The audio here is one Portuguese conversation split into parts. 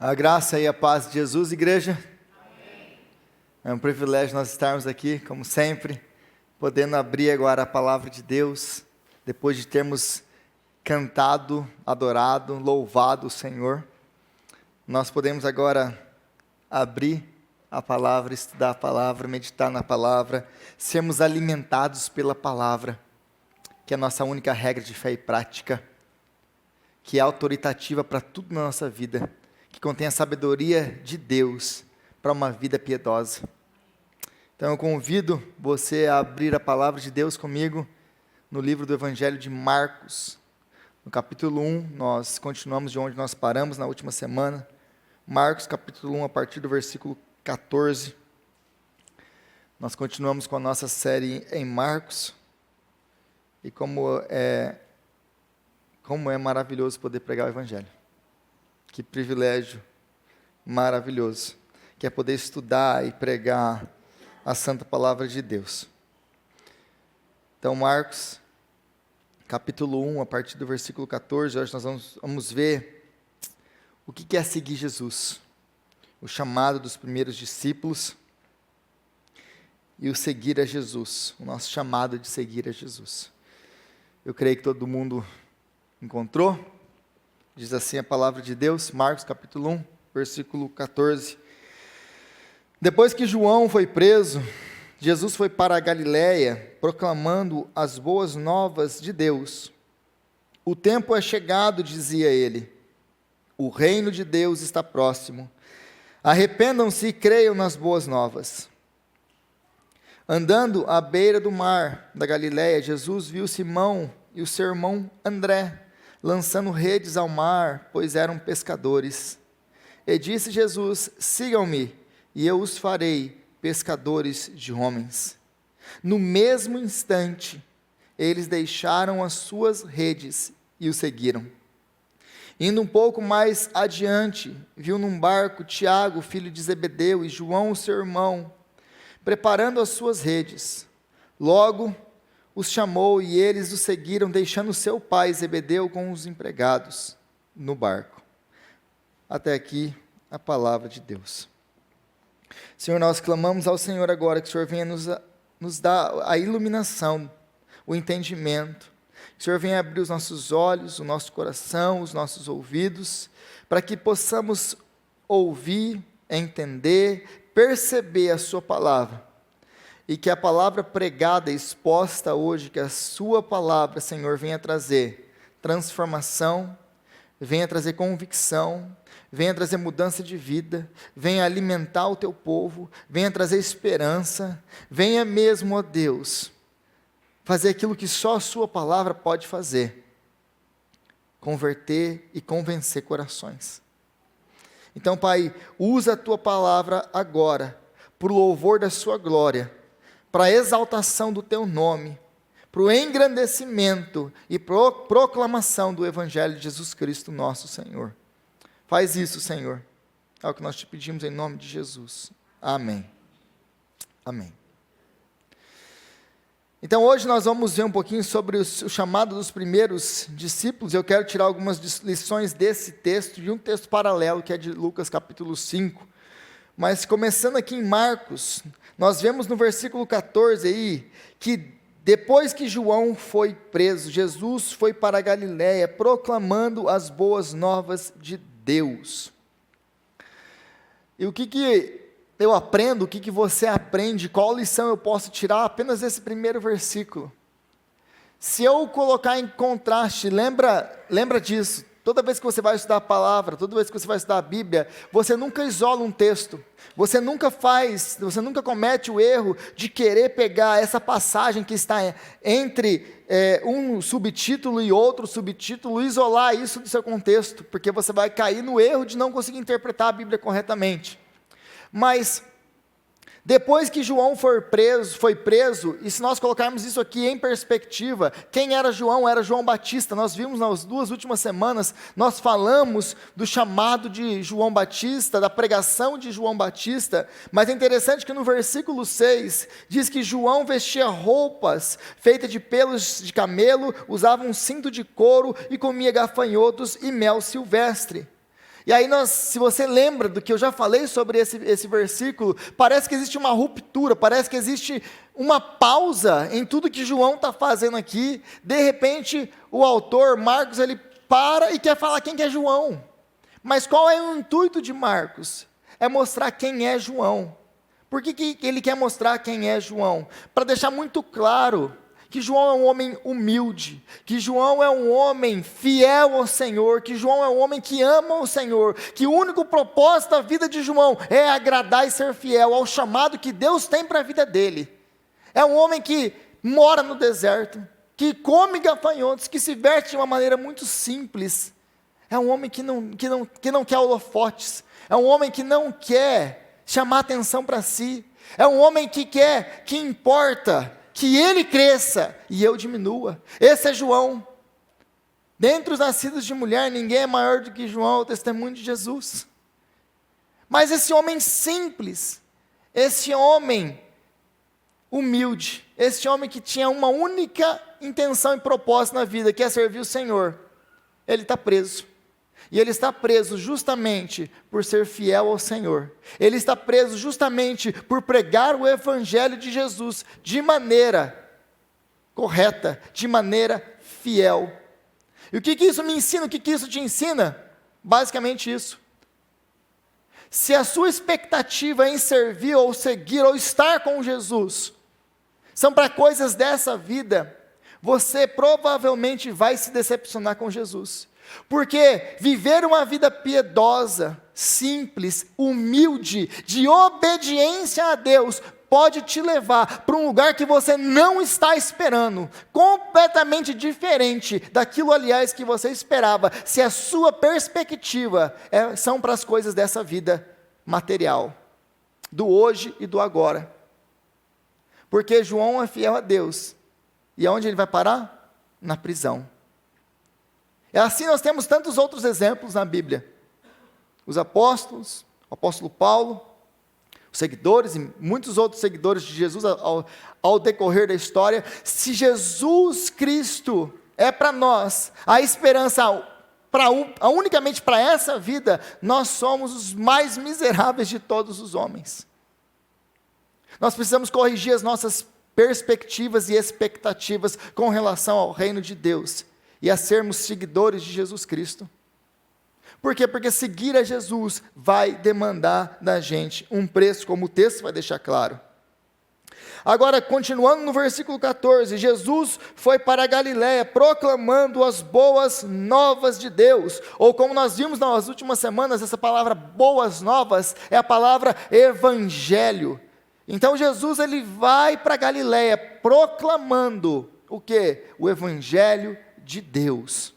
A graça e a paz de Jesus, igreja. Amém. É um privilégio nós estarmos aqui, como sempre, podendo abrir agora a palavra de Deus, depois de termos cantado, adorado, louvado o Senhor. Nós podemos agora abrir a palavra, estudar a palavra, meditar na palavra, sermos alimentados pela palavra, que é a nossa única regra de fé e prática, que é autoritativa para tudo na nossa vida, que contém a sabedoria de Deus para uma vida piedosa. Então eu convido você a abrir a palavra de Deus comigo no livro do Evangelho de Marcos, no capítulo 1, nós continuamos de onde nós paramos na última semana. Marcos capítulo 1, a partir do versículo 14. Nós continuamos com a nossa série em Marcos, e como é maravilhoso poder pregar o Evangelho. Que privilégio maravilhoso, que é poder estudar e pregar a santa palavra de Deus. Então, Marcos, capítulo 1, a partir do versículo 14, hoje nós vamos ver o que é seguir Jesus, o chamado dos primeiros discípulos e o seguir a Jesus, o nosso chamado de seguir a Jesus. Eu creio que todo mundo encontrou. Diz assim a palavra de Deus, Marcos capítulo 1, versículo 14. Depois que João foi preso, Jesus foi para a Galiléia, proclamando as boas novas de Deus. O tempo é chegado, dizia ele. O reino de Deus está próximo. Arrependam-se e creiam nas boas novas. Andando à beira do mar da Galiléia, Jesus viu Simão e o seu irmão André lançando redes ao mar, pois eram pescadores. E disse Jesus: sigam-me, e eu os farei pescadores de homens. No mesmo instante, eles deixaram as suas redes e o seguiram. Indo um pouco mais adiante, viu num barco Tiago, filho de Zebedeu, e João, seu irmão, preparando as suas redes. Logo os chamou e eles o seguiram, deixando seu pai Zebedeu com os empregados no barco. Até aqui a palavra de Deus. Senhor, nós clamamos ao Senhor agora que o Senhor venha nos dar a iluminação, o entendimento, que o Senhor venha abrir os nossos olhos, o nosso coração, os nossos ouvidos, para que possamos ouvir, entender, perceber a sua palavra. E que a palavra pregada, exposta hoje, que a sua palavra, Senhor, venha trazer transformação, venha trazer convicção, venha trazer mudança de vida, venha alimentar o teu povo, venha trazer esperança, venha mesmo, ó Deus, fazer aquilo que só a sua palavra pode fazer, converter e convencer corações. Então, Pai, usa a tua palavra agora, para o louvor da sua glória, para a exaltação do teu nome, para o engrandecimento e proclamação do Evangelho de Jesus Cristo, nosso Senhor. Faz isso, Senhor, é o que nós te pedimos em nome de Jesus. Amém. Amém. Então hoje nós vamos ver um pouquinho sobre o chamado dos primeiros discípulos. Eu quero tirar algumas lições desse texto, de um texto paralelo que é de Lucas capítulo 5. Mas começando aqui em Marcos, nós vemos no versículo 14 aí, que depois que João foi preso, Jesus foi para a Galiléia, proclamando as boas novas de Deus. E o que eu aprendo, o que você aprende, qual lição eu posso tirar apenas desse primeiro versículo? Se eu colocar em contraste, lembra disso, toda vez que você vai estudar a palavra, toda vez que você vai estudar a Bíblia, você nunca isola um texto, você nunca comete o erro de querer pegar essa passagem que está entre um subtítulo e outro subtítulo, e isolar isso do seu contexto, porque você vai cair no erro de não conseguir interpretar a Bíblia corretamente. Mas depois que João foi preso, e se nós colocarmos isso aqui em perspectiva, quem era João? Era João Batista. Nós vimos nas 2 últimas semanas, nós falamos do chamado de João Batista, da pregação de João Batista, mas é interessante que no versículo 6, diz que João vestia roupas feitas de pelos de camelo, usava um cinto de couro e comia gafanhotos e mel silvestre. E aí se você lembra do que eu já falei sobre esse versículo, parece que existe uma ruptura, parece que existe uma pausa em tudo que João está fazendo aqui. De repente, o autor, Marcos, ele para e quer falar quem que é João. Mas qual é o intuito de Marcos? É mostrar quem é João. Por que ele quer mostrar quem é João? Para deixar muito claro que João é um homem humilde, que João é um homem fiel ao Senhor, que João é um homem que ama o Senhor, que o único propósito da vida de João é agradar e ser fiel ao chamado que Deus tem para a vida dele. É um homem que mora no deserto, que come gafanhotos, que se veste de uma maneira muito simples. É um homem que não quer holofotes, é um homem que não quer chamar atenção para si, é um homem que importa que ele cresça e eu diminua. Esse é João. Dentre os nascidos de mulher, ninguém é maior do que João, o testemunho de Jesus. Mas esse homem simples, esse homem humilde, esse homem que tinha uma única intenção e propósito na vida, que é servir o Senhor, ele está preso. E ele está preso justamente por ser fiel ao Senhor. Ele está preso justamente por pregar o Evangelho de Jesus de maneira correta, de maneira fiel. E o que isso me ensina? O que isso te ensina? Basicamente isso. Se a sua expectativa em servir ou seguir ou estar com Jesus são para coisas dessa vida, você provavelmente vai se decepcionar com Jesus. Porque viver uma vida piedosa, simples, humilde, de obediência a Deus, pode te levar para um lugar que você não está esperando, completamente diferente daquilo, aliás, que você esperava, se a sua perspectiva são para as coisas dessa vida material, do hoje e do agora. Porque João é fiel a Deus, e aonde ele vai parar? Na prisão. É assim nós temos tantos outros exemplos na Bíblia. Os apóstolos, o apóstolo Paulo, os seguidores e muitos outros seguidores de Jesus ao decorrer da história. Se Jesus Cristo é para nós a esperança unicamente para essa vida, nós somos os mais miseráveis de todos os homens. Nós precisamos corrigir as nossas perspectivas e expectativas com relação ao reino de Deus e a sermos seguidores de Jesus Cristo. Por quê? Porque seguir a Jesus vai demandar da gente um preço, como o texto vai deixar claro. Agora, continuando no versículo 14, Jesus foi para a Galiléia proclamando as boas novas de Deus, ou como nós vimos nas últimas semanas, essa palavra boas novas é a palavra evangelho. Então Jesus ele vai para a Galiléia proclamando o quê? O evangelho de Deus.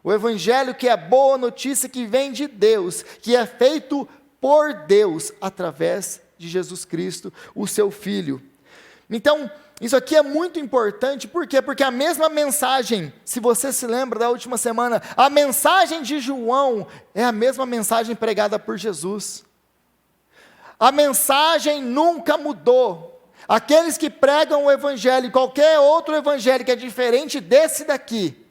O evangelho que é a boa notícia que vem de Deus, que é feito por Deus, através de Jesus Cristo, o seu Filho. Então, isso aqui é muito importante, por quê? Porque a mesma mensagem, se você se lembra da última semana, a mensagem de João é a mesma mensagem pregada por Jesus. A mensagem nunca mudou. Aqueles que pregam o evangelho, qualquer outro evangelho que é diferente desse daqui,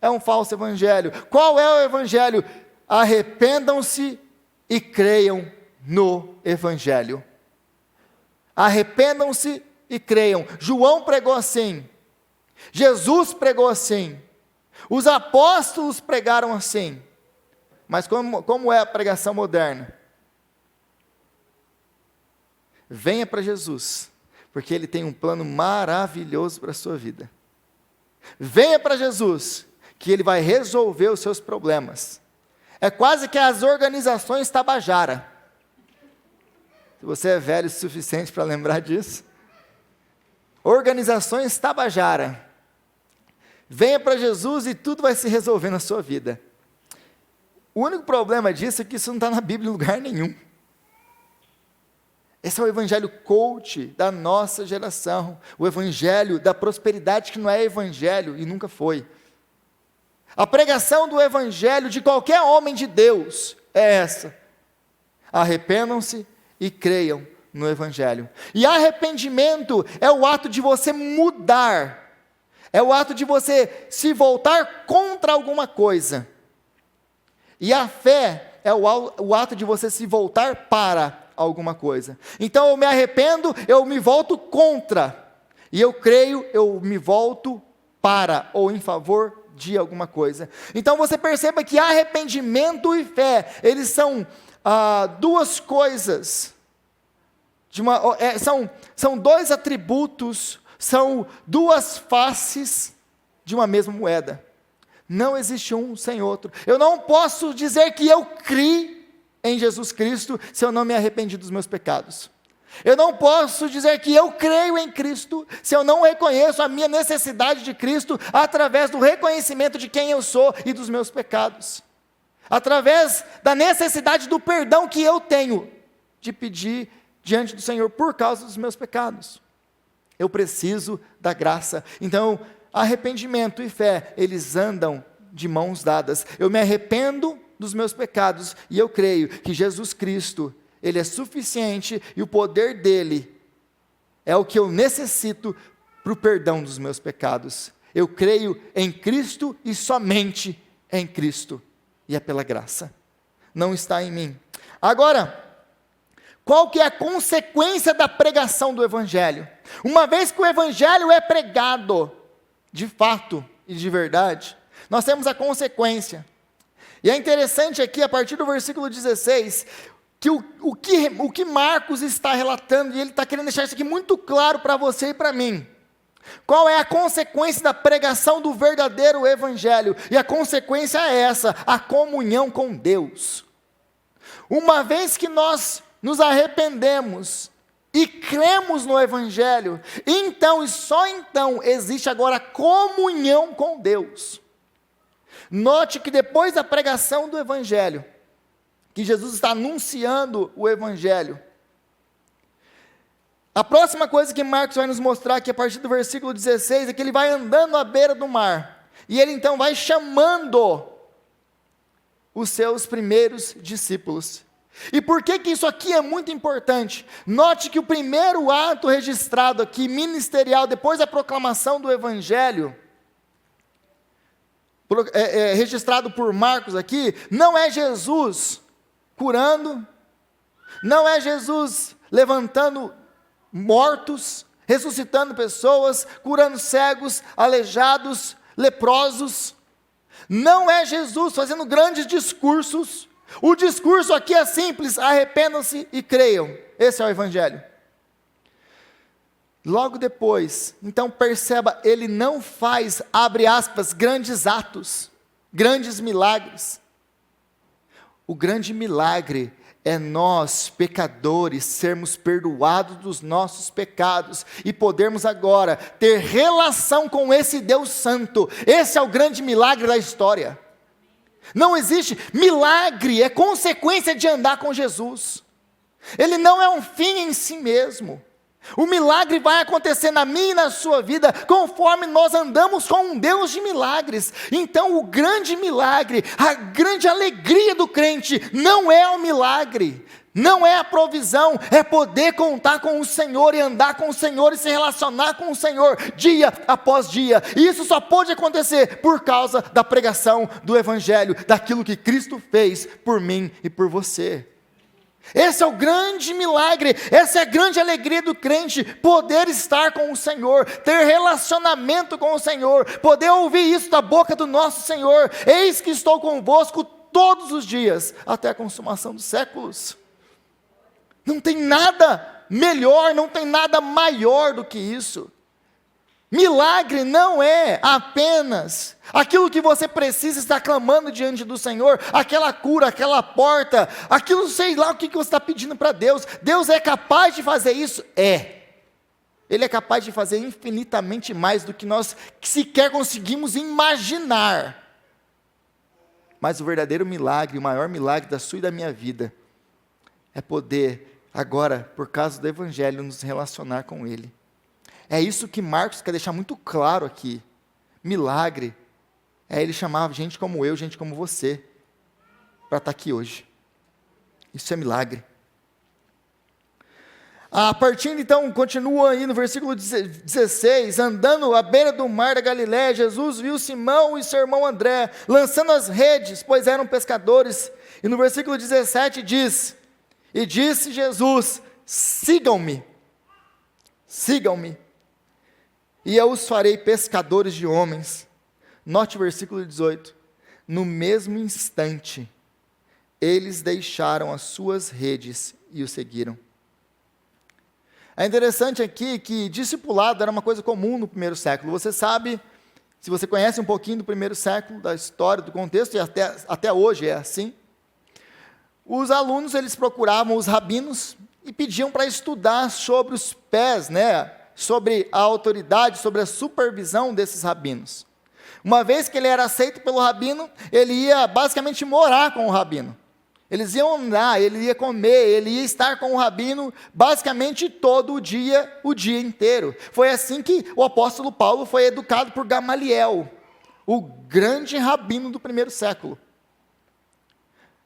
é um falso evangelho. Qual é o evangelho? Arrependam-se e creiam no evangelho. Arrependam-se e creiam. João pregou assim. Jesus pregou assim. Os apóstolos pregaram assim. Mas como é a pregação moderna? Venha para Jesus, porque Ele tem um plano maravilhoso para a sua vida. Venha para Jesus, que Ele vai resolver os seus problemas. É quase que as organizações Tabajara. Se você é velho o suficiente para lembrar disso. Organizações Tabajara. Venha para Jesus e tudo vai se resolver na sua vida. O único problema disso é que isso não está na Bíblia em lugar nenhum. Esse é o evangelho coach da nossa geração. O evangelho da prosperidade que não é evangelho e nunca foi. A pregação do evangelho de qualquer homem de Deus é essa. Arrependam-se e creiam no evangelho. E arrependimento é o ato de você mudar. É o ato de você se voltar contra alguma coisa. E a fé é o ato de você se voltar para alguma coisa. Então eu me arrependo, eu me volto contra. E eu creio, eu me volto para ou em favor de alguma coisa. Então você perceba que arrependimento e fé, eles são duas coisas, são dois atributos, são duas faces de uma mesma moeda. Não existe um sem outro. Eu não posso dizer que eu criei em Jesus Cristo se eu não me arrependi dos meus pecados. Eu não posso dizer que eu creio em Cristo se eu não reconheço a minha necessidade de Cristo através do reconhecimento de quem eu sou e dos meus pecados. Através da necessidade do perdão que eu tenho de pedir diante do Senhor por causa dos meus pecados. Eu preciso da graça. Então, arrependimento e fé, eles andam de mãos dadas. Eu me arrependo dos meus pecados e eu creio que Jesus Cristo, Ele é suficiente e o poder dEle é o que eu necessito para o perdão dos meus pecados. Eu creio em Cristo e somente em Cristo. E é pela graça. Não está em mim. Agora, qual que é a consequência da pregação do Evangelho? Uma vez que o Evangelho é pregado, de fato e de verdade, nós temos a consequência. E é interessante aqui, a partir do versículo 16, que o que Marcos está relatando, e ele está querendo deixar isso aqui muito claro para você e para mim. Qual é a consequência da pregação do verdadeiro Evangelho? E a consequência é essa, a comunhão com Deus. Uma vez que nós nos arrependemos e cremos no Evangelho, então e só então existe agora comunhão com Deus. Note que depois da pregação do Evangelho, que Jesus está anunciando o Evangelho, a próxima coisa que Marcos vai nos mostrar aqui a partir do versículo 16, é que ele vai andando à beira do mar, e ele então vai chamando os seus primeiros discípulos. E por que isso aqui é muito importante? Note que o primeiro ato registrado aqui, ministerial, depois da proclamação do Evangelho, registrado por Marcos aqui, não é Jesus curando, não é Jesus levantando mortos, ressuscitando pessoas, curando cegos, aleijados, leprosos, não é Jesus fazendo grandes discursos. O discurso aqui é simples: arrependam-se e creiam. Esse é o Evangelho. Logo depois, então perceba, ele não faz, abre aspas, grandes atos, grandes milagres. O grande milagre é nós, pecadores, sermos perdoados dos nossos pecados e podermos agora ter relação com esse Deus Santo. Esse é o grande milagre da história. Não existe milagre, é consequência de andar com Jesus. Ele não é um fim em si mesmo. O milagre vai acontecer na minha e na sua vida, conforme nós andamos com um Deus de milagres. Então o grande milagre, a grande alegria do crente, não é o milagre, não é a provisão, é poder contar com o Senhor e andar com o Senhor e se relacionar com o Senhor, dia após dia. E isso só pode acontecer por causa da pregação do Evangelho, daquilo que Cristo fez por mim e por você. Esse é o grande milagre, essa é a grande alegria do crente, poder estar com o Senhor, ter relacionamento com o Senhor, poder ouvir isso da boca do nosso Senhor: eis que estou convosco todos os dias, até a consumação dos séculos. Não tem nada melhor, não tem nada maior do que isso. Milagre não é apenas aquilo que você precisa estar clamando diante do Senhor, aquela cura, aquela porta, aquilo, sei lá o que você está pedindo para Deus. Deus é capaz de fazer isso? É. Ele é capaz de fazer infinitamente mais do que nós sequer conseguimos imaginar. Mas o verdadeiro milagre, o maior milagre da sua e da minha vida, é poder agora, por causa do Evangelho, nos relacionar com Ele. É isso que Marcos quer deixar muito claro aqui. Milagre é ele chamar gente como eu, gente como você, para estar aqui hoje. Isso é milagre. A partir então, continua aí no versículo 16, andando à beira do mar da Galiléia, Jesus viu Simão e seu irmão André, lançando as redes, pois eram pescadores. E no versículo 17 diz, e disse Jesus, sigam-me, e eu os farei pescadores de homens. Note o versículo 18, no mesmo instante, eles deixaram as suas redes e o seguiram. É interessante aqui que discipulado era uma coisa comum no primeiro século. Você sabe, se você conhece um pouquinho do primeiro século, da história, do contexto, e até hoje é assim, os alunos eles procuravam os rabinos e pediam para estudar sobre os pés, sobre a autoridade, sobre a supervisão desses rabinos. Uma vez que ele era aceito pelo rabino, ele ia basicamente morar com o rabino. Eles iam andar, ele ia comer, ele ia estar com o rabino basicamente todo o dia inteiro. Foi assim que o apóstolo Paulo foi educado por Gamaliel, o grande rabino do primeiro século.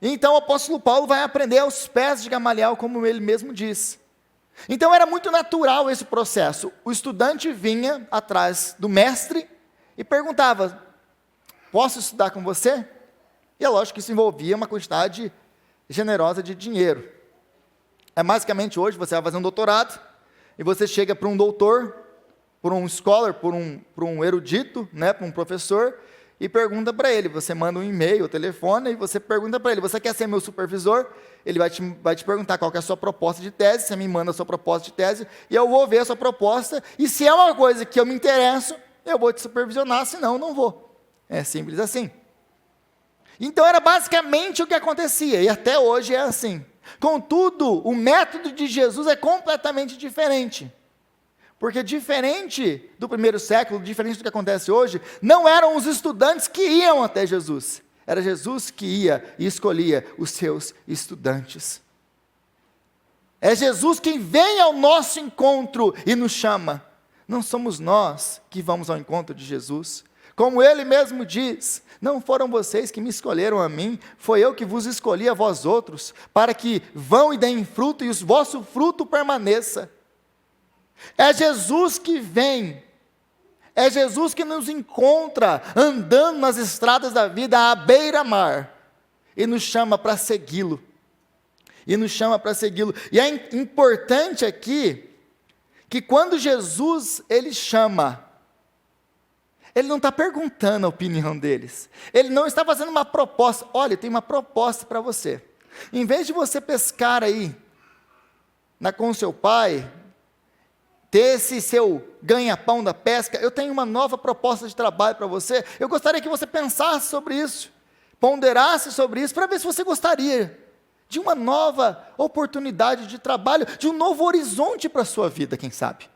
Então o apóstolo Paulo vai aprender aos pés de Gamaliel, como ele mesmo diz. Então era muito natural esse processo. O estudante vinha atrás do mestre e perguntava, posso estudar com você? E é lógico que isso envolvia uma quantidade generosa de dinheiro. Basicamente hoje você vai fazer um doutorado e você chega para um doutor, para um scholar, para um erudito, para um professor e pergunta para ele, você manda um e-mail, telefone e você pergunta para ele, você quer ser meu supervisor? Ele vai te perguntar qual que é a sua proposta de tese, você me manda a sua proposta de tese e eu vou ver a sua proposta e se é uma coisa que eu me interesso, eu vou te supervisionar, senão eu não vou. É simples assim. Então era basicamente o que acontecia, e até hoje é assim. Contudo, o método de Jesus é completamente diferente. Porque diferente do primeiro século, diferente do que acontece hoje, não eram os estudantes que iam até Jesus. Era Jesus que ia e escolhia os seus estudantes. É Jesus quem vem ao nosso encontro e nos chama. Não somos nós que vamos ao encontro de Jesus. Como ele mesmo diz, não foram vocês que me escolheram a mim, foi eu que vos escolhi a vós outros, para que vão e deem fruto e o vosso fruto permaneça. É Jesus que vem, é Jesus que nos encontra andando nas estradas da vida à beira-mar e nos chama para segui-lo. E é importante aqui que quando Jesus ele chama, ele não está perguntando a opinião deles. Ele não está fazendo uma proposta. Olha, tem uma proposta para você. Em vez de você pescar aí com seu pai, ter esse seu ganha-pão da pesca, eu tenho uma nova proposta de trabalho para você. Eu gostaria que você pensasse sobre isso, ponderasse sobre isso, para ver se você gostaria de uma nova oportunidade de trabalho, de um novo horizonte para a sua vida, quem sabe.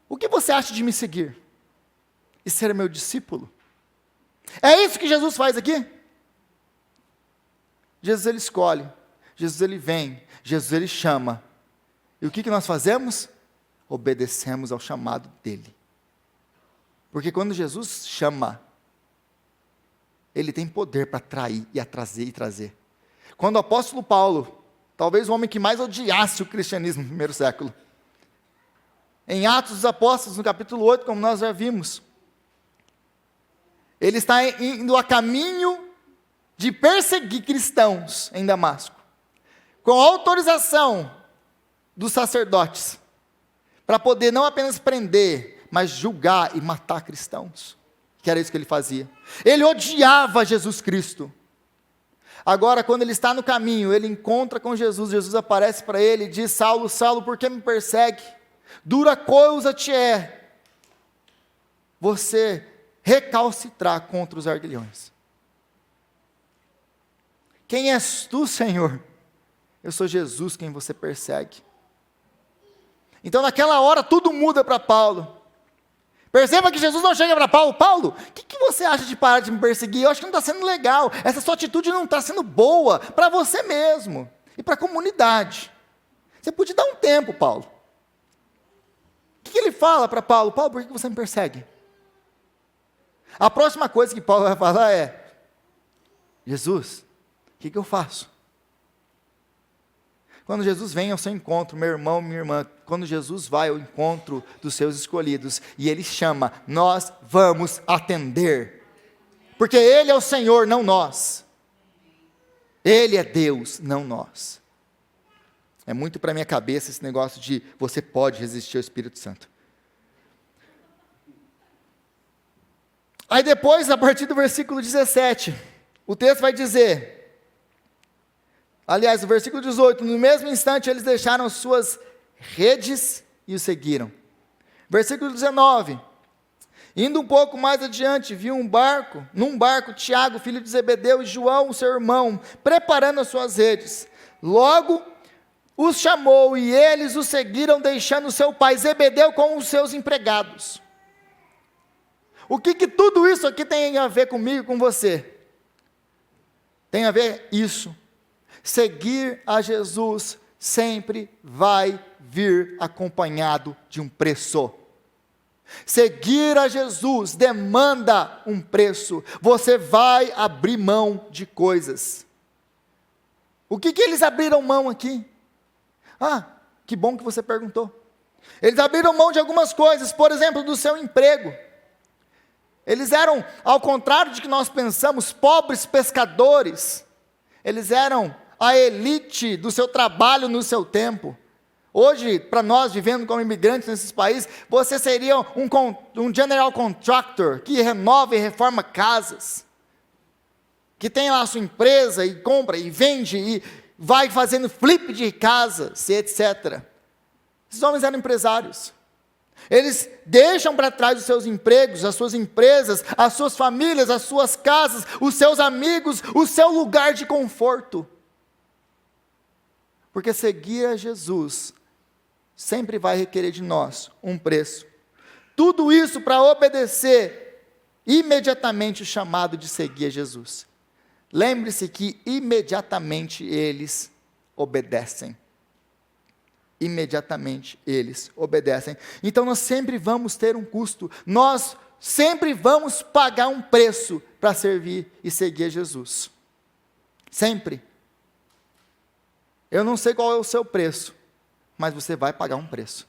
O que você acha de me seguir? E ser meu discípulo? É isso que Jesus faz aqui? Jesus ele escolhe, Jesus ele vem, Jesus ele chama. E o que nós fazemos? Obedecemos ao chamado dele. Porque quando Jesus chama, ele tem poder para atrair e trazer. Quando o apóstolo Paulo, talvez o homem que mais odiasse o cristianismo no primeiro século, em Atos dos Apóstolos, no capítulo 8, como nós já vimos, ele está indo a caminho de perseguir cristãos em Damasco, com autorização dos sacerdotes, para poder não apenas prender, mas julgar e matar cristãos, que era isso que ele fazia. Ele odiava Jesus Cristo. Agora, quando ele está no caminho, ele encontra com Jesus, Jesus aparece para ele e diz, Saulo, Saulo, por que me persegue? Dura coisa te é você recalcitrar contra os arguilhões. Quem és tu, Senhor? Eu sou Jesus quem você persegue. Então naquela hora tudo muda para Paulo. Perceba que Jesus não chega para Paulo, Paulo, o que você acha de parar de me perseguir? Eu acho que não está sendo legal, essa sua atitude não está sendo boa para você mesmo e para a comunidade. Você podia dar um tempo, Paulo. O que ele fala para Paulo? Paulo, por que você me persegue? A próxima coisa que Paulo vai falar é, Jesus, o que eu faço? Quando Jesus vem ao seu encontro, meu irmão, minha irmã, quando Jesus vai ao encontro dos seus escolhidos, e Ele chama, nós vamos atender, porque Ele é o Senhor, não nós. Ele é Deus, não nós. É muito para minha cabeça esse negócio de você pode resistir ao Espírito Santo. Aí depois, a partir do versículo 17, o texto vai dizer, aliás, o versículo 18, no mesmo instante eles deixaram suas redes e o seguiram. Versículo 19, indo um pouco mais adiante, viu num barco, Tiago, filho de Zebedeu, e João, seu irmão, preparando as suas redes. Logo, os chamou e eles o seguiram, deixando seu pai Zebedeu com os seus empregados. O que tudo isso aqui tem a ver comigo e com você? Tem a ver isso. Seguir a Jesus sempre vai vir acompanhado de um preço. Seguir a Jesus demanda um preço. Você vai abrir mão de coisas. O que eles abriram mão aqui? Ah, que bom que você perguntou. Eles abriram mão de algumas coisas, por exemplo, do seu emprego. Eles eram, ao contrário de que nós pensamos, pobres pescadores. Eles eram a elite do seu trabalho no seu tempo. Hoje, para nós vivendo como imigrantes nesses países, você seria um general contractor, que renova e reforma casas, que tem lá a sua empresa e compra e vende e vai fazendo flip de casas, etc. Esses homens eram empresários. Eles deixam para trás os seus empregos, as suas empresas, as suas famílias, as suas casas, os seus amigos, o seu lugar de conforto. Porque seguir a Jesus sempre vai requerer de nós um preço. Tudo isso para obedecer imediatamente o chamado de seguir a Jesus. Lembre-se que imediatamente eles obedecem. Imediatamente eles obedecem. Então nós sempre vamos ter um custo, nós sempre vamos pagar um preço para servir e seguir a Jesus. Sempre. Eu não sei qual é o seu preço, mas você vai pagar um preço.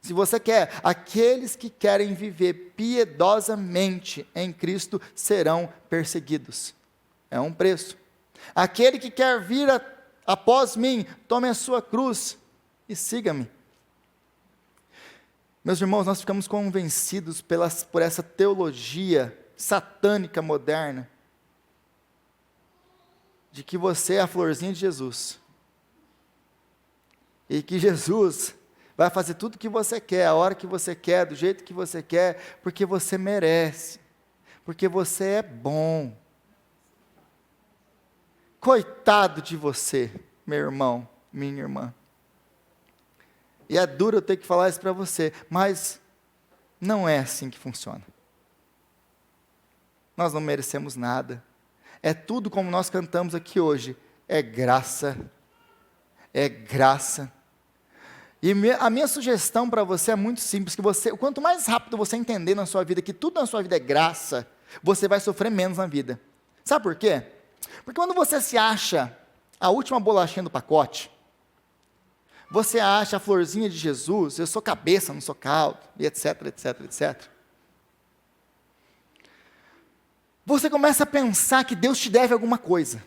Se você quer, aqueles que querem viver piedosamente em Cristo serão perseguidos. É um preço. Aquele que quer vir após mim, tome a sua cruz e siga-me. Meus irmãos, nós ficamos convencidos por essa teologia satânica moderna, de que você é a florzinha de Jesus, e que Jesus vai fazer tudo o que você quer, a hora que você quer, do jeito que você quer, porque você merece, porque você é bom. Coitado de você, meu irmão, minha irmã. E é duro eu ter que falar isso para você, mas não é assim que funciona. Nós não merecemos nada. É tudo como nós cantamos aqui hoje. É graça. É graça. E a minha sugestão para você é muito simples, que quanto mais rápido você entender na sua vida que tudo na sua vida é graça, você vai sofrer menos na vida. Sabe por quê? Porque quando você se acha a última bolachinha do pacote, você acha a florzinha de Jesus, eu sou cabeça, não sou caldo, e etc, etc, etc. Você começa a pensar que Deus te deve alguma coisa.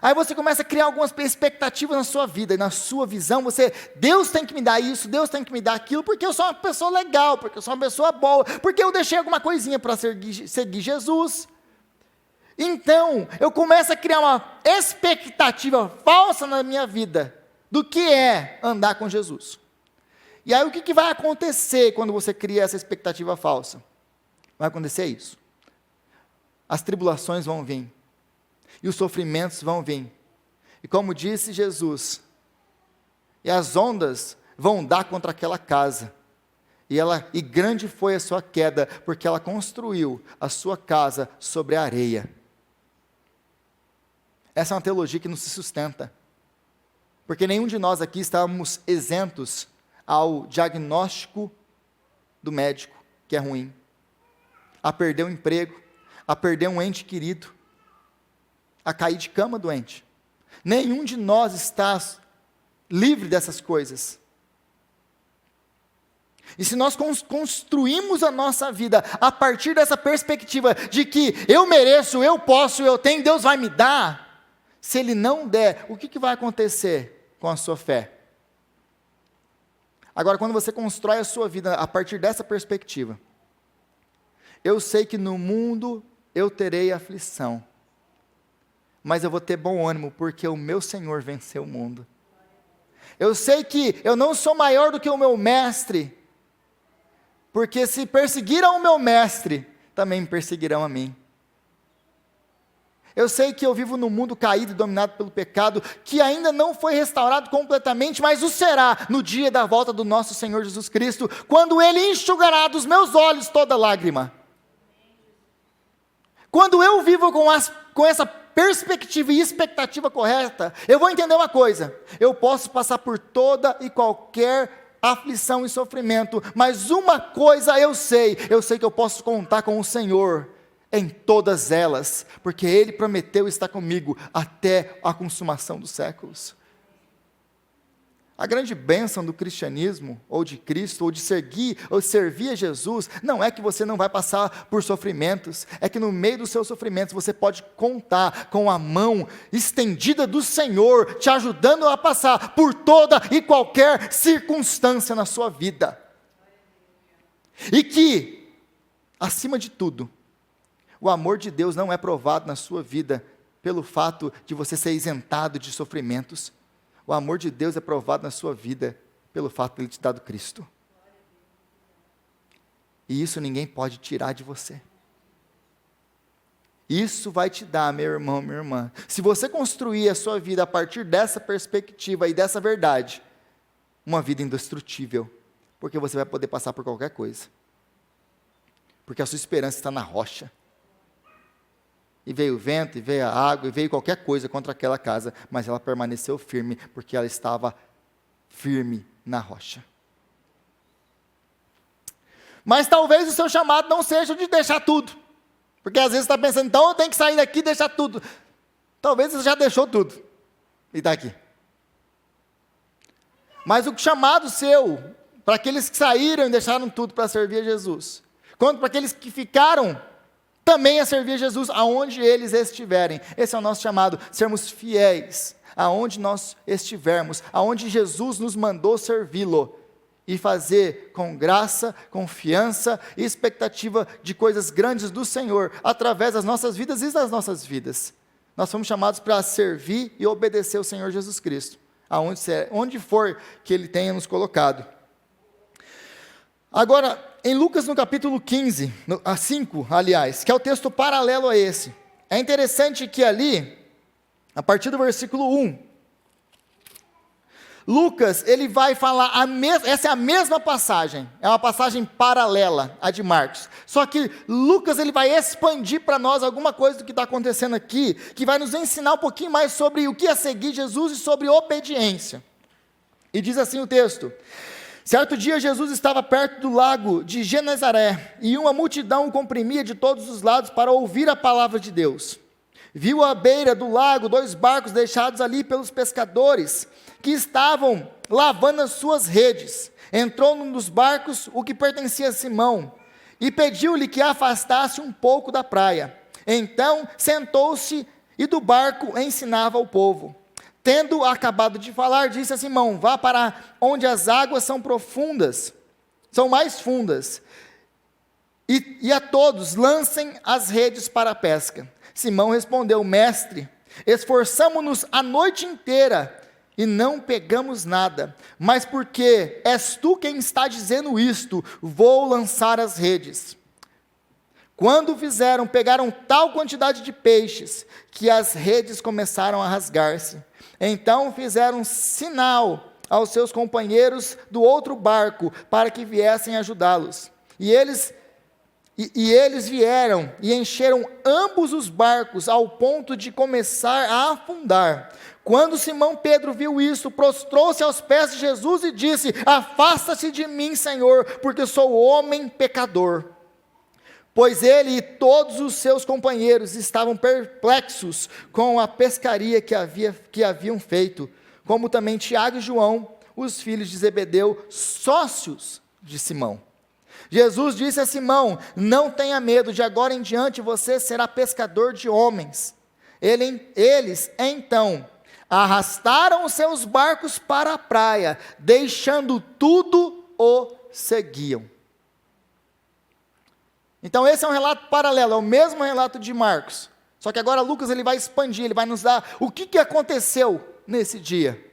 Aí você começa a criar algumas expectativas na sua vida, e na sua visão, Deus tem que me dar isso, Deus tem que me dar aquilo, porque eu sou uma pessoa legal, porque eu sou uma pessoa boa, porque eu deixei alguma coisinha para seguir Jesus. Então, eu começo a criar uma expectativa falsa na minha vida, do que é andar com Jesus. E aí o que vai acontecer quando você cria essa expectativa falsa? Vai acontecer isso. As tribulações vão vir. E os sofrimentos vão vir. E como disse Jesus, e as ondas vão dar contra aquela casa. E grande foi a sua queda, porque ela construiu a sua casa sobre a areia. Essa é uma teologia que não se sustenta. Porque nenhum de nós aqui estávamos isentos ao diagnóstico do médico, que é ruim, a perder o emprego, a perder um ente querido, a cair de cama doente. Nenhum de nós está livre dessas coisas. E se nós construímos a nossa vida a partir dessa perspectiva de que eu mereço, eu posso, eu tenho, Deus vai me dar, se Ele não der, o que vai acontecer com a sua fé? Agora, quando você constrói a sua vida a partir dessa perspectiva, eu sei que no mundo eu terei aflição, mas eu vou ter bom ânimo, porque o meu Senhor venceu o mundo. Eu sei que eu não sou maior do que o meu mestre, porque se perseguiram o meu mestre, também me perseguirão a mim. Eu sei que eu vivo num mundo caído e dominado pelo pecado, que ainda não foi restaurado completamente, mas o será no dia da volta do nosso Senhor Jesus Cristo, quando Ele enxugará dos meus olhos toda lágrima. Quando eu vivo com essa perspectiva e expectativa correta, eu vou entender uma coisa: eu posso passar por toda e qualquer aflição e sofrimento, mas uma coisa eu sei que eu posso contar com o Senhor em todas elas, porque Ele prometeu estar comigo até a consumação dos séculos. A grande bênção do cristianismo, ou de Cristo, ou de servir a Jesus, não é que você não vai passar por sofrimentos, é que no meio dos seus sofrimentos você pode contar com a mão estendida do Senhor, te ajudando a passar por toda e qualquer circunstância na sua vida. E que, acima de tudo, o amor de Deus não é provado na sua vida pelo fato de você ser isentado de sofrimentos. O amor de Deus é provado na sua vida pelo fato de Ele te dar do Cristo. E isso ninguém pode tirar de você. Isso vai te dar, meu irmão, minha irmã. Se você construir a sua vida a partir dessa perspectiva e dessa verdade, uma vida indestrutível, porque você vai poder passar por qualquer coisa. Porque a sua esperança está na rocha. E veio o vento, e veio a água, e veio qualquer coisa contra aquela casa, mas ela permaneceu firme, porque ela estava firme na rocha. Mas talvez o seu chamado não seja o de deixar tudo, porque às vezes você está pensando, então eu tenho que sair daqui e deixar tudo. Talvez você já deixou tudo, e está aqui. Mas o chamado seu, para aqueles que saíram e deixaram tudo para servir a Jesus, quanto para aqueles que ficaram também a servir a Jesus aonde eles estiverem. Esse é o nosso chamado, sermos fiéis aonde nós estivermos, aonde Jesus nos mandou servi-lo, e fazer com graça, confiança e expectativa de coisas grandes do Senhor, através das nossas vidas e das nossas vidas. Nós fomos chamados para servir e obedecer o Senhor Jesus Cristo, onde for que Ele tenha nos colocado. Agora, em Lucas no capítulo 15, 5, aliás, que é o texto paralelo a esse, é interessante que ali, a partir do versículo 1, Lucas, ele vai falar, essa é a mesma passagem, é uma passagem paralela à de Marcos, só que Lucas ele vai expandir para nós alguma coisa do que está acontecendo aqui, que vai nos ensinar um pouquinho mais sobre o que é seguir Jesus e sobre obediência. E diz assim o texto: certo dia Jesus estava perto do lago de Genezaré, e uma multidão o comprimia de todos os lados para ouvir a palavra de Deus. Viu à beira do lago 2 barcos deixados ali pelos pescadores, que estavam lavando as suas redes. Entrou num dos barcos, o que pertencia a Simão, e pediu-lhe que afastasse um pouco da praia. Então sentou-se e do barco ensinava ao povo. Tendo acabado de falar, disse a Simão: vá para onde as águas são mais fundas, e a todos lancem as redes para a pesca. Simão respondeu: mestre, esforçamo-nos a noite inteira e não pegamos nada, mas porque és tu quem está dizendo isto, vou lançar as redes. Quando fizeram, pegaram tal quantidade de peixes, que as redes começaram a rasgar-se. Então fizeram sinal aos seus companheiros do outro barco, para que viessem ajudá-los. E eles vieram e encheram ambos os barcos, ao ponto de começar a afundar. Quando Simão Pedro viu isso, prostrou-se aos pés de Jesus e disse: afasta-se de mim, Senhor, porque sou homem pecador. Pois ele e todos os seus companheiros estavam perplexos com a pescaria que haviam feito, como também Tiago e João, os filhos de Zebedeu, sócios de Simão. Jesus disse a Simão: não tenha medo, de agora em diante você será pescador de homens. Eles, então, arrastaram os seus barcos para a praia, deixando tudo, o seguiam. Então esse é um relato paralelo, é o mesmo relato de Marcos, só que agora Lucas ele vai expandir, ele vai nos dar o que aconteceu nesse dia.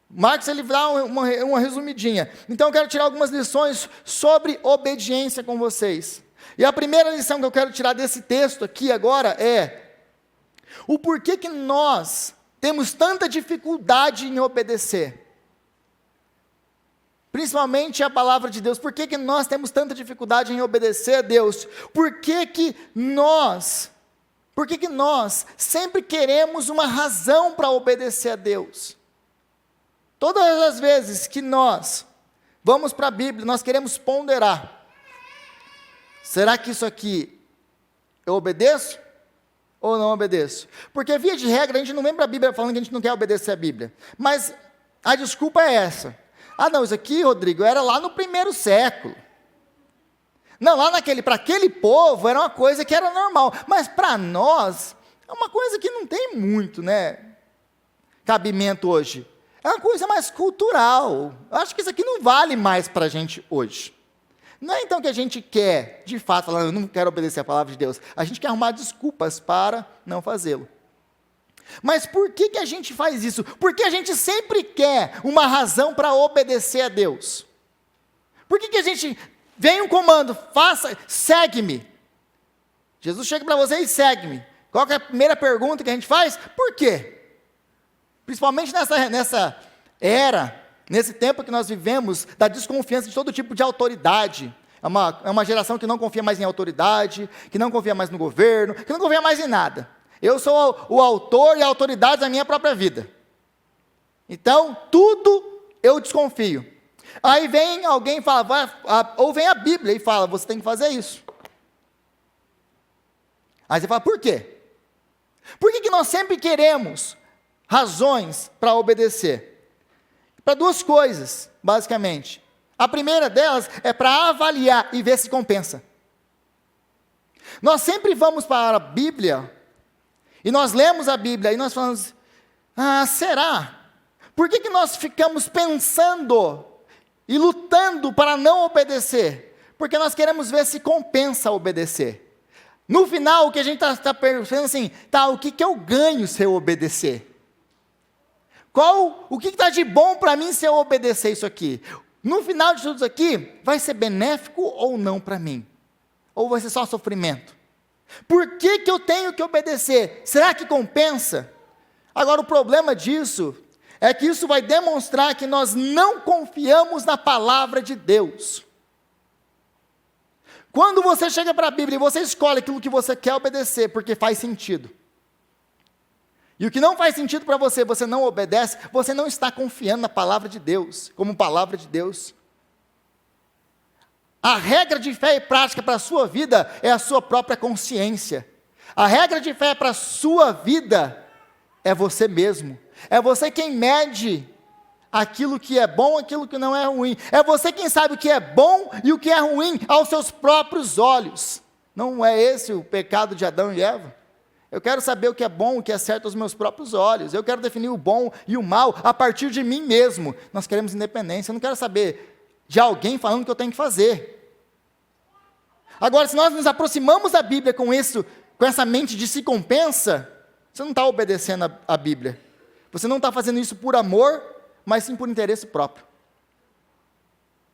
Marcos ele dá uma resumidinha. Então eu quero tirar algumas lições sobre obediência com vocês. E a primeira lição que eu quero tirar desse texto aqui agora é o porquê que nós temos tanta dificuldade em obedecer. Principalmente a palavra de Deus. Por que nós temos tanta dificuldade em obedecer a Deus? Por que nós sempre queremos uma razão para obedecer a Deus? Todas as vezes que nós vamos para a Bíblia, nós queremos ponderar. Será que isso aqui eu obedeço ou não obedeço? Porque via de regra a gente não vem para a Bíblia falando que a gente não quer obedecer a Bíblia. Mas a desculpa é essa. Ah não, isso aqui, Rodrigo, era lá no 1º século. Não, lá para aquele povo era uma coisa que era normal. Mas para nós, é uma coisa que não tem muito, cabimento hoje. É uma coisa mais cultural. Eu acho que isso aqui não vale mais para a gente hoje. Não é então que a gente quer, de fato, falar, eu não quero obedecer a palavra de Deus. A gente quer arrumar desculpas para não fazê-lo. Mas por que a gente faz isso? Porque a gente sempre quer uma razão para obedecer a Deus. Por que a gente vem um comando, segue-me. Jesus chega para você e segue-me. Qual que é a primeira pergunta que a gente faz? Por quê? Principalmente nessa era, nesse tempo que nós vivemos, da desconfiança de todo tipo de autoridade. É uma geração que não confia mais em autoridade, que não confia mais no governo, que não confia mais em nada. Eu sou o autor e a autoridade da minha própria vida. Então, tudo eu desconfio. Aí vem alguém e fala, ou vem a Bíblia e fala, você tem que fazer isso. Aí você fala, por quê? Por que nós sempre queremos razões para obedecer? Para duas coisas, basicamente. A primeira delas é para avaliar e ver se compensa. Nós sempre vamos para a Bíblia, e nós lemos a Bíblia, e nós falamos, será? Por que nós ficamos pensando e lutando para não obedecer? Porque nós queremos ver se compensa obedecer. No final, o que a gente está pensando assim, o que eu ganho se eu obedecer? O que está de bom para mim se eu obedecer isso aqui? No final de tudo isso aqui, vai ser benéfico ou não para mim? Ou vai ser só sofrimento? Por que eu tenho que obedecer? Será que compensa? Agora, o problema disso é que isso vai demonstrar que nós não confiamos na palavra de Deus. Quando você chega para a Bíblia e você escolhe aquilo que você quer obedecer, porque faz sentido, e o que não faz sentido para você, você não obedece, você não está confiando na palavra de Deus, como palavra de Deus. A regra de fé e prática para a sua vida é a sua própria consciência. A regra de fé para a sua vida é você mesmo. É você quem mede aquilo que é bom, aquilo que não é ruim. É você quem sabe o que é bom e o que é ruim aos seus próprios olhos. Não é esse o pecado de Adão e Eva? Eu quero saber o que é bom, o que é certo aos meus próprios olhos. Eu quero definir o bom e o mal a partir de mim mesmo. Nós queremos independência. Eu não quero saber de alguém falando o que eu tenho que fazer. Agora, se nós nos aproximamos da Bíblia com essa mente de se compensa, você não está obedecendo a Bíblia. Você não está fazendo isso por amor, mas sim por interesse próprio.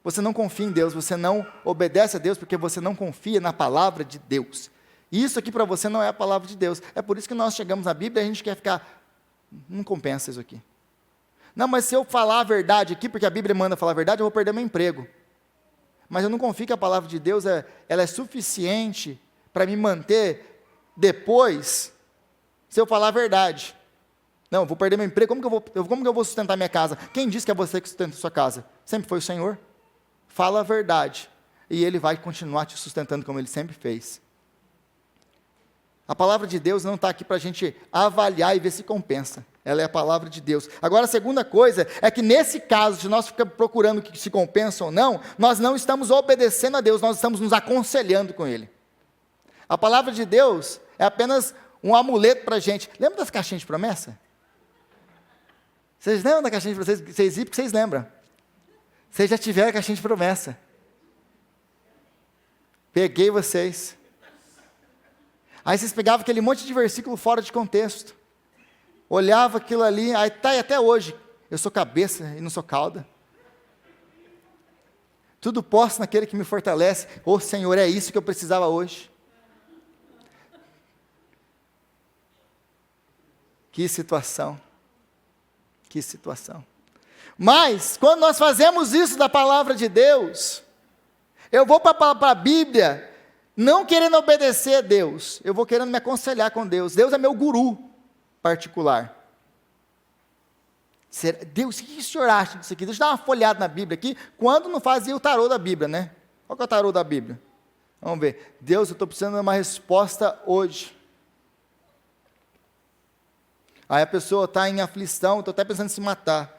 Você não confia em Deus, você não obedece a Deus porque você não confia na palavra de Deus. E isso aqui para você não é a palavra de Deus. É por isso que nós chegamos à Bíblia e a gente quer ficar, não compensa isso aqui. Não, mas se eu falar a verdade aqui, porque a Bíblia manda falar a verdade, eu vou perder meu emprego. Mas eu não confio que a palavra de Deus ela é suficiente para me manter depois, se eu falar a verdade. Não, eu vou perder meu emprego, como que eu vou sustentar minha casa? Quem disse que é você que sustenta a sua casa? Sempre foi o Senhor. Fala a verdade, e Ele vai continuar te sustentando como Ele sempre fez. A palavra de Deus não está aqui para a gente avaliar e ver se compensa. Ela é a palavra de Deus. Agora, a segunda coisa é que nesse caso, de nós ficar procurando o que se compensa ou não, nós não estamos obedecendo a Deus, nós estamos nos aconselhando com Ele. A palavra de Deus é apenas um amuleto para a gente. Lembra das caixinhas de promessa? Vocês lembram da caixinha de promessa? Vocês viram porque vocês lembram. Vocês já tiveram a caixinha de promessa. Peguei vocês. Aí vocês pegavam aquele monte de versículo fora de contexto. Olhava aquilo ali, aí tá, e até hoje, eu sou cabeça e não sou cauda. Tudo posso naquele que me fortalece. Ô Senhor, é isso que eu precisava hoje. Que situação. Que situação. Mas, quando nós fazemos isso da palavra de Deus, eu vou para a Bíblia, não querendo obedecer a Deus, eu vou querendo me aconselhar com Deus. Deus é meu guru particular. Deus, o que o senhor acha disso aqui? Deixa eu dar uma folhada na Bíblia aqui, quando não fazia o tarô da Bíblia, né? Qual que é o tarô da Bíblia? Vamos ver. Deus, eu estou precisando de uma resposta hoje. Aí a pessoa está em aflição, estou até pensando em se matar.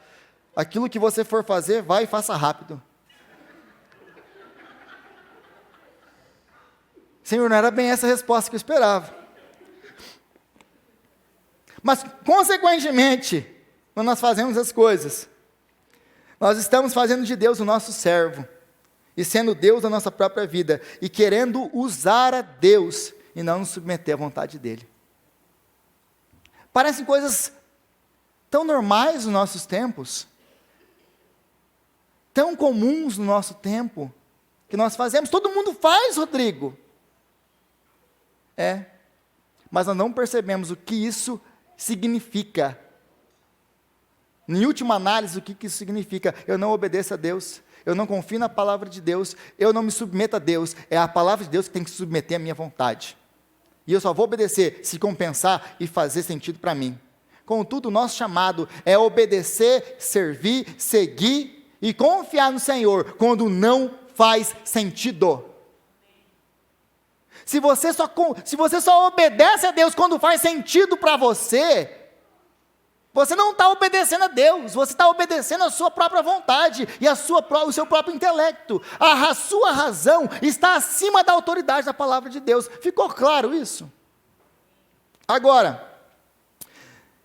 Aquilo que você for fazer, vai e faça rápido. Senhor, não era bem essa a resposta que eu esperava. Mas, consequentemente, quando nós fazemos as coisas, nós estamos fazendo de Deus o nosso servo, e sendo Deus a nossa própria vida, e querendo usar a Deus, e não nos submeter à vontade dEle. Parecem coisas tão normais nos nossos tempos, tão comuns no nosso tempo, que nós fazemos. Todo mundo faz, Rodrigo. Mas nós não percebemos o que isso significa. Em última análise, o que isso significa? Eu não obedeço a Deus, eu não confio na palavra de Deus, eu não me submeto a Deus, é a palavra de Deus que tem que submeter a minha vontade. E eu só vou obedecer se compensar e fazer sentido para mim. Contudo, o nosso chamado é obedecer, servir, seguir e confiar no Senhor quando não faz sentido. Se você só obedece a Deus quando faz sentido para você, você não está obedecendo a Deus, você está obedecendo a sua própria vontade e o seu próprio intelecto. A sua razão está acima da autoridade da palavra de Deus. Ficou claro isso? Agora,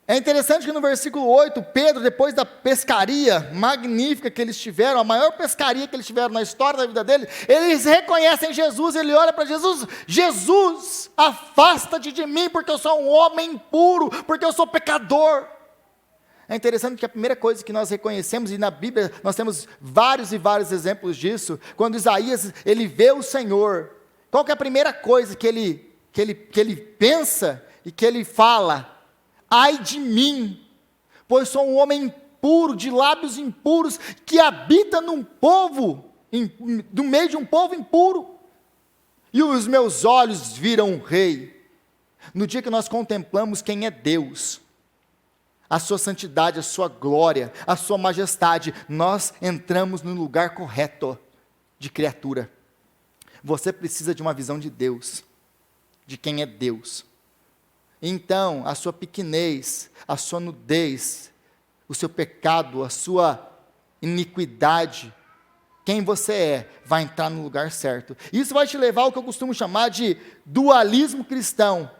é interessante que no versículo 8, Pedro, depois da pescaria magnífica que eles tiveram, a maior pescaria que eles tiveram na história da vida deles, eles reconhecem Jesus, ele olha para Jesus: Jesus, afasta-te de mim, porque eu sou um homem impuro, porque eu sou pecador. É interessante que a primeira coisa que nós reconhecemos, e na Bíblia nós temos vários e vários exemplos disso, quando Isaías ele vê o Senhor, qual que é a primeira coisa que ele pensa e que ele fala? Ai de mim, pois sou um homem impuro, de lábios impuros, que habita no meio de um povo impuro, e os meus olhos viram o Rei. No dia que nós contemplamos quem é Deus, a sua santidade, a sua glória, a sua majestade, nós entramos no lugar correto de criatura. Você precisa de uma visão de Deus, de quem é Deus. Então, a sua pequenez, a sua nudez, o seu pecado, a sua iniquidade, quem você é, vai entrar no lugar certo. Isso vai te levar ao que eu costumo chamar de dualismo cristão.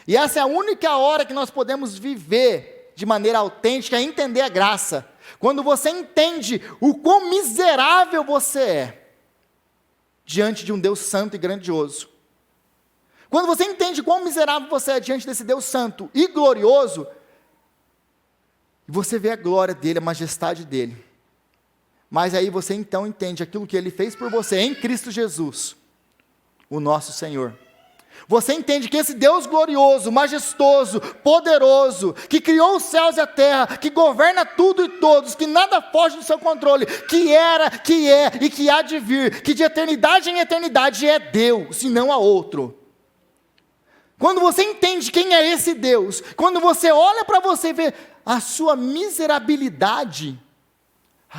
E essa é a única hora que nós podemos viver de maneira autêntica, entender a graça. Quando você entende o quão miserável você é diante de um Deus santo e grandioso. Quando você entende quão miserável você é diante desse Deus santo e glorioso, e você vê a glória dele, a majestade dele. Mas aí você então entende aquilo que ele fez por você em Cristo Jesus, o nosso Senhor. Você entende que esse Deus glorioso, majestoso, poderoso, que criou os céus e a terra, que governa tudo e todos, que nada foge do seu controle, que era, que é e que há de vir, que de eternidade em eternidade é Deus e não há outro. Quando você entende quem é esse Deus, quando você olha para você e vê a sua miserabilidade,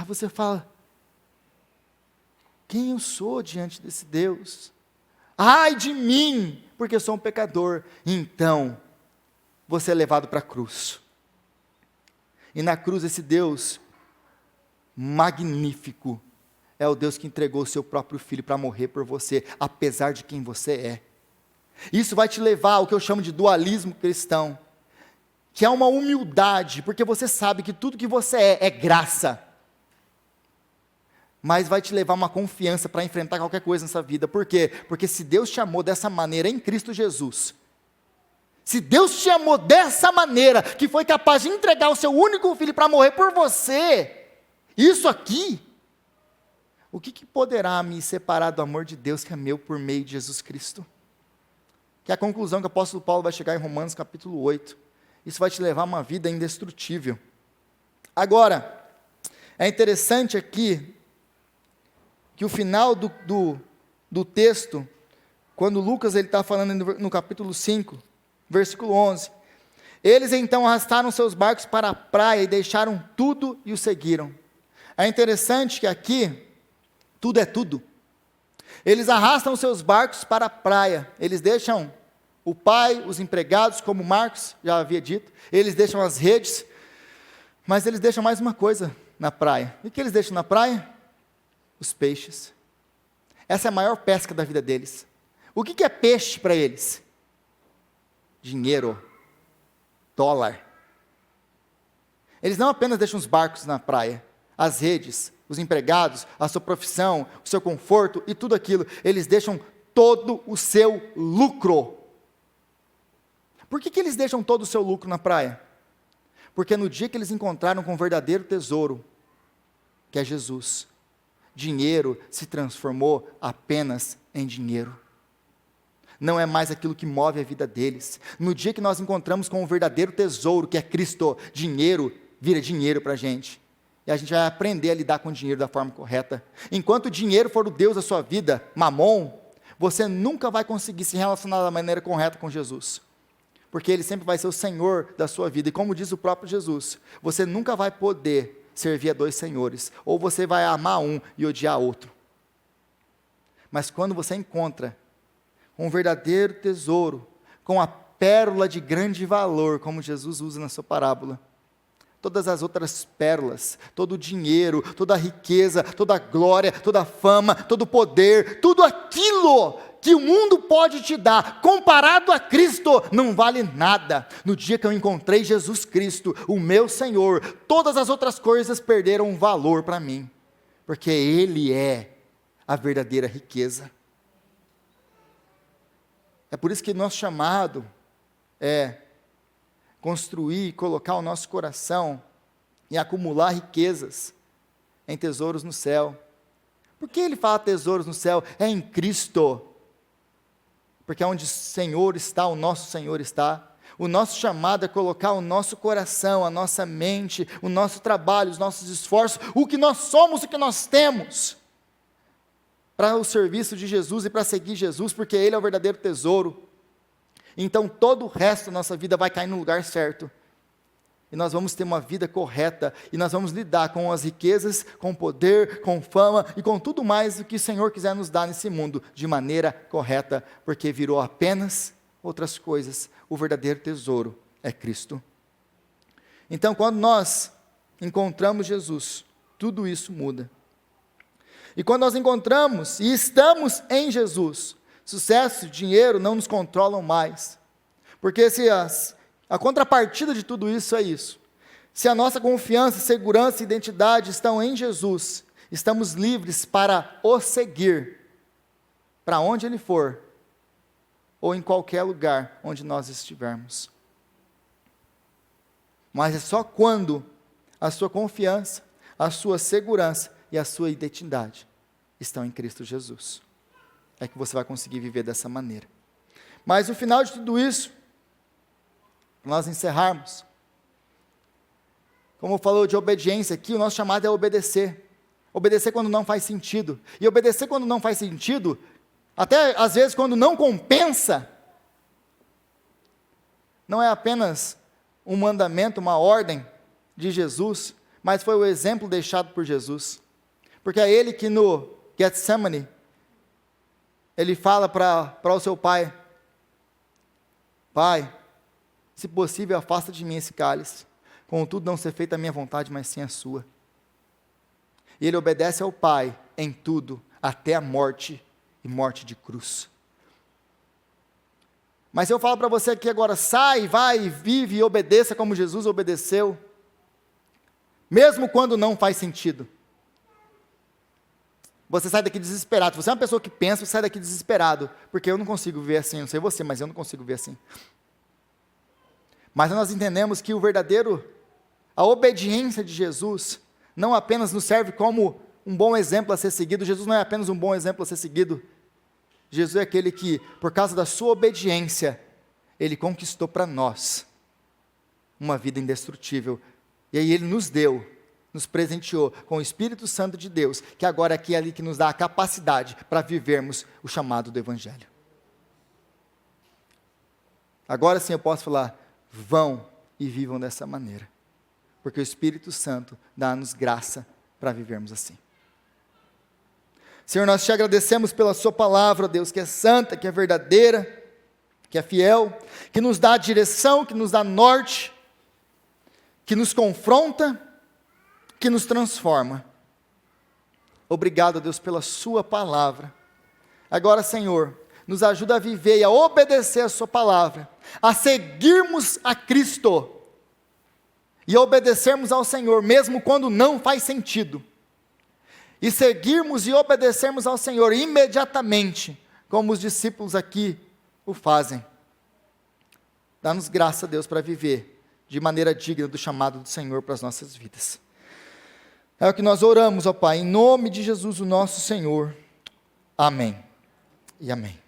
você fala: quem eu sou diante desse Deus? Ai de mim, porque eu sou um pecador. Então, você é levado para a cruz. E na cruz esse Deus magnífico é o Deus que entregou o seu próprio Filho para morrer por você, apesar de quem você é. Isso vai te levar ao que eu chamo de dualismo cristão, que é uma humildade, porque você sabe que tudo que você é graça, mas vai te levar a uma confiança para enfrentar qualquer coisa nessa vida. Por quê? Porque se Deus te amou dessa maneira em Cristo Jesus, se Deus te amou dessa maneira, que foi capaz de entregar o seu único Filho para morrer por você, isso aqui, o que poderá me separar do amor de Deus que é meu por meio de Jesus Cristo? Que é a conclusão que o apóstolo Paulo vai chegar em Romanos capítulo 8. Isso vai te levar a uma vida indestrutível. Agora, é interessante aqui, que o final do texto, quando Lucas está falando no capítulo 5, versículo 11, eles então arrastaram seus barcos para a praia e deixaram tudo e o seguiram. É interessante que aqui, tudo é tudo. Eles arrastam seus barcos para a praia, eles deixam o pai, os empregados, como Marcos já havia dito, eles deixam as redes, mas eles deixam mais uma coisa na praia. E o que eles deixam na praia? Os peixes. Essa é a maior pesca da vida deles. O que é peixe para eles? Dinheiro, dólar. Eles não apenas deixam os barcos na praia, as redes, os empregados, a sua profissão, o seu conforto e tudo aquilo, eles deixam todo o seu lucro. Por que eles deixam todo o seu lucro na praia? Porque no dia que eles encontraram com o verdadeiro tesouro, que é Jesus, dinheiro se transformou apenas em dinheiro. Não é mais aquilo que move a vida deles. No dia que nós encontramos com o verdadeiro tesouro, que é Cristo, dinheiro vira dinheiro para a gente. E a gente vai aprender a lidar com o dinheiro da forma correta. Enquanto o dinheiro for o Deus da sua vida, Mamon, você nunca vai conseguir se relacionar da maneira correta com Jesus. Porque Ele sempre vai ser o Senhor da sua vida. E como diz o próprio Jesus, você nunca vai poder servir a dois senhores. Ou você vai amar um e odiar outro. Mas quando você encontra um verdadeiro tesouro, com a pérola de grande valor, como Jesus usa na sua parábola, todas as outras pérolas, todo o dinheiro, toda a riqueza, toda a glória, toda a fama, todo o poder, tudo aquilo que o mundo pode te dar, comparado a Cristo, não vale nada. No dia que eu encontrei Jesus Cristo, o meu Senhor, todas as outras coisas perderam valor para mim, porque Ele é a verdadeira riqueza. É por isso que nosso chamado é construir, colocar o nosso coração e acumular riquezas em tesouros no céu. Por que ele fala tesouros no céu? É em Cristo. Porque onde o Senhor está, o nosso Senhor está. O nosso chamado é colocar o nosso coração, a nossa mente, o nosso trabalho, os nossos esforços, o que nós somos, o que nós temos, para o serviço de Jesus e para seguir Jesus, porque Ele é o verdadeiro tesouro. Então todo o resto da nossa vida vai cair no lugar certo, e nós vamos ter uma vida correta, e nós vamos lidar com as riquezas, com poder, com fama, e com tudo mais do que o Senhor quiser nos dar nesse mundo, de maneira correta, porque virou apenas outras coisas, o verdadeiro tesouro é Cristo. Então quando nós encontramos Jesus, tudo isso muda. E quando nós encontramos e estamos em Jesus, sucesso e dinheiro não nos controlam mais. Porque se a contrapartida de tudo isso é isso. Se a nossa confiança, segurança e identidade estão em Jesus, estamos livres para o seguir, para onde Ele for, ou em qualquer lugar onde nós estivermos. Mas é só quando a sua confiança, a sua segurança e a sua identidade estão em Cristo Jesus, é que você vai conseguir viver dessa maneira. Mas o final de tudo isso, para nós encerrarmos, como falou de obediência aqui, o nosso chamado é obedecer. Obedecer quando não faz sentido. E obedecer quando não faz sentido, até às vezes quando não compensa, não é apenas um mandamento, uma ordem de Jesus, mas foi o exemplo deixado por Jesus. Porque é Ele que no Getsemane, Ele fala para o seu pai: Pai, se possível, afasta de mim esse cálice. contudo não ser feita a minha vontade, mas sim a sua. E ele obedece ao Pai em tudo, até a morte e morte de cruz. Mas eu falo para você aqui agora, sai, vai, vive e obedeça como Jesus obedeceu, mesmo quando não faz sentido. Você sai daqui desesperado. Você é uma pessoa que pensa, você sai daqui desesperado, porque eu não consigo ver assim, não sei você, mas eu não consigo ver assim. Mas nós entendemos que a obediência de Jesus, não apenas nos serve como um bom exemplo a ser seguido. Jesus não é apenas um bom exemplo a ser seguido. Jesus é aquele que, por causa da sua obediência, ele conquistou para nós uma vida indestrutível. E aí ele nos presenteou com o Espírito Santo de Deus, que agora é aqui ali que nos dá a capacidade para vivermos o chamado do Evangelho. Agora sim eu posso falar, vão e vivam dessa maneira, porque o Espírito Santo dá-nos graça para vivermos assim. Senhor, nós te agradecemos pela sua palavra, Deus, que é santa, que é verdadeira, que é fiel, que nos dá direção, que nos dá norte, que nos confronta, que nos transforma. Obrigado, Deus, pela sua palavra. Agora, Senhor, nos ajuda a viver e a obedecer a sua palavra, a seguirmos a Cristo e a obedecermos ao Senhor, mesmo quando não faz sentido. E seguirmos e obedecermos ao Senhor imediatamente, como os discípulos aqui o fazem. Dá-nos graça, Deus, para viver de maneira digna do chamado do Senhor para as nossas vidas. É o que nós oramos, ó Pai, em nome de Jesus, o nosso Senhor. Amém e amém.